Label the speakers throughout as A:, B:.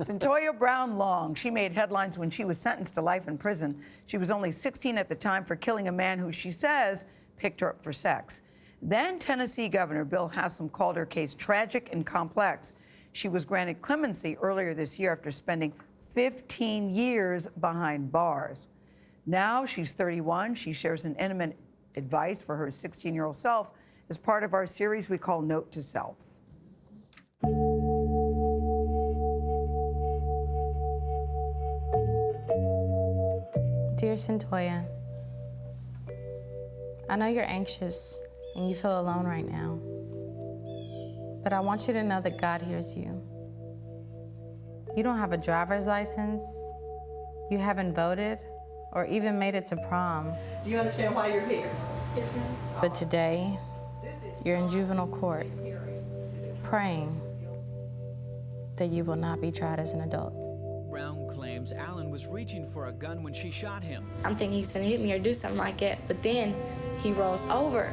A: Cyntoia Brown Long. She made headlines when she was sentenced to life in prison. She was only 16 at the time for killing a man who she says picked her up for sex. Then Tennessee Governor Bill Haslam called her case tragic and complex. She was granted clemency earlier this year after spending 15 years behind bars. Now she's 31. She shares an intimate advice for her 16-year-old self as part of our series we call Note to Self.
B: Dear Cyntoia, I know you're anxious and you feel alone right now, but I want you to know that God hears you. You don't have a driver's license, you haven't voted, or even made it to prom.
C: Do you understand why you're here?
D: Yes, ma'am.
B: But today, you're in juvenile court, praying that you will not be tried as an adult.
E: Brown claims Allen was reaching for a gun when she shot him.
D: I'm thinking he's gonna hit me or do something like that, but then he rolls over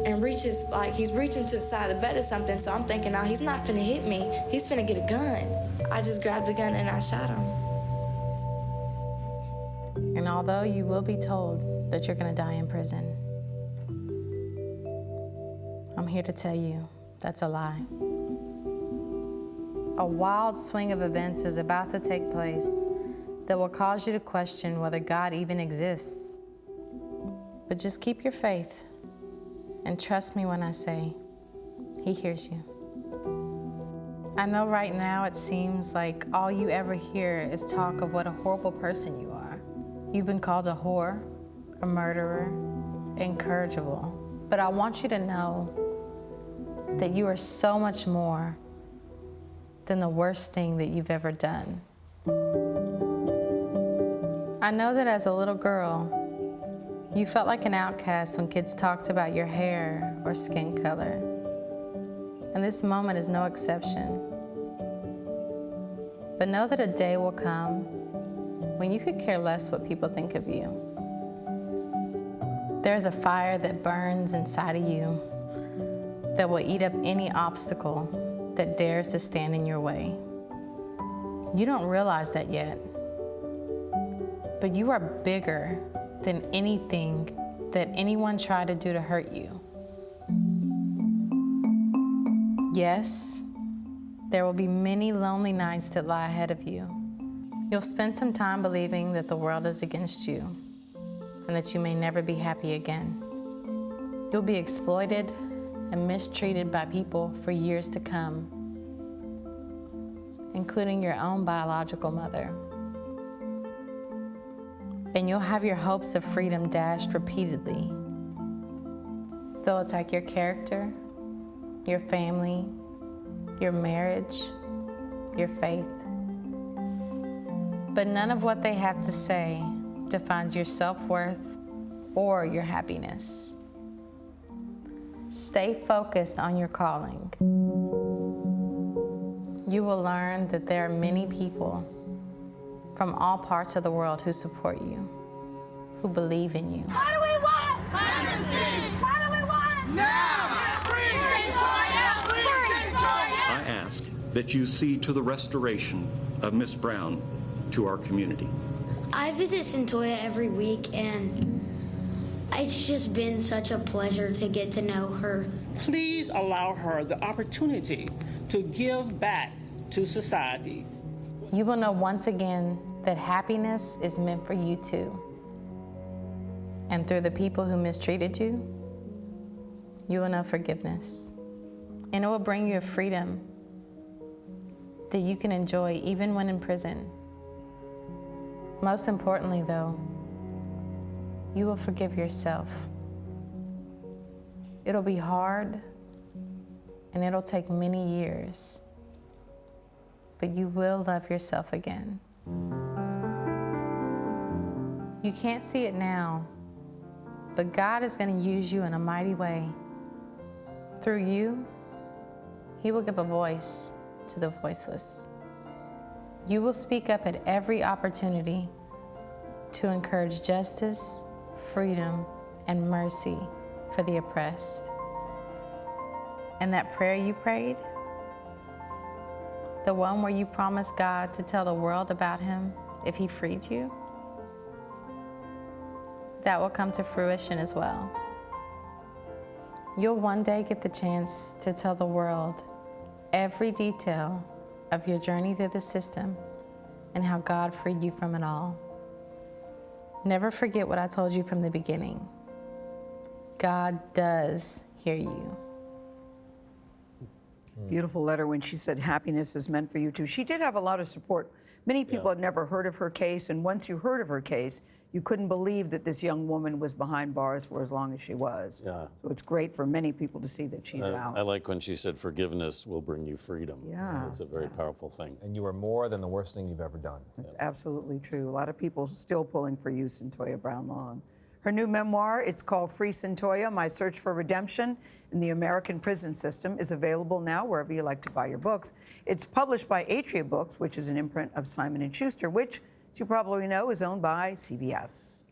D: and reaches, like he's reaching to the side of the bed or something, so I'm thinking, no, he's not finna hit me, he's finna get a gun. I just grabbed the gun and I shot him.
B: And although you will be told that you're gonna die in prison, I'm here to tell you that's a lie. A wild swing of events is about to take place that will cause you to question whether God even exists. But just keep your faith and trust me when I say He hears you. I know right now it seems like all you ever hear is talk of what a horrible person you are. You've been called a whore, a murderer, incorrigible. But I want you to know that you are so much more than the worst thing that you've ever done. I know that as a little girl, you felt like an outcast when kids talked about your hair or skin color. And this moment is no exception. But know that a day will come when you could care less what people think of you. There's a fire that burns inside of you that will eat up any obstacle that dares to stand in your way. You don't realize that yet, but you are bigger than anything that anyone tried to do to hurt you. Yes, there will be many lonely nights that lie ahead of you. You'll spend some time believing that the world is against you and that you may never be happy again. You'll be exploited and mistreated by people for years to come, including your own biological mother. And you'll have your hopes of freedom dashed repeatedly. They'll attack your character, your family, your marriage, your faith. But none of what they have to say defines your self-worth or your happiness. Stay focused on your calling. You will learn that there are many people from all parts of the world who support you, who believe in you.
F: What do we want? Clemency! What do we want? Now! Free Cyntoia! Free Cyntoia!
G: I ask that you see to the restoration of Miss Brown to our community.
H: I visit Cyntoia every week, and it's just been such a pleasure to get to know her.
C: Please allow her the opportunity to give back to society.
B: You will know once again that happiness is meant for you too. And through the people who mistreated you, you will know forgiveness. And it will bring you a freedom that you can enjoy even when in prison. Most importantly though, you will forgive yourself. It'll be hard and it'll take many years, but you will love yourself again. You can't see it now, but God is going to use you in a mighty way. Through you, He will give a voice to the voiceless. You will speak up at every opportunity to encourage justice, freedom, and mercy for the oppressed. And that prayer you prayed, The one where you promised God to tell the world about him if he freed you? That will come to fruition as well. You'll one day get the chance to tell the world every detail of your journey through the system and how God freed you from it all. Never forget what I told you from the beginning. God does hear you.
A: Beautiful letter when she said happiness is meant for you too. She did have a lot of support. Many people had never heard of her case, and once you heard of her case, you couldn't believe that this young woman was behind bars for as long as she was.
I: Yeah.
A: So it's great for many people to see that she's out.
I: I like when she said forgiveness will bring you freedom.
A: Yeah.
I: It's a very powerful thing.
J: And you are more than the worst thing you've ever done.
A: That's absolutely true. A lot of people still pulling for you, Cyntoia Brown Long. Her new memoir, it's called Free Cyntoia, My Search for Redemption in the American Prison System, is available now wherever you like to buy your books. It's published by Atria Books, which is an imprint of Simon & Schuster, which, as you probably know, is owned by CBS.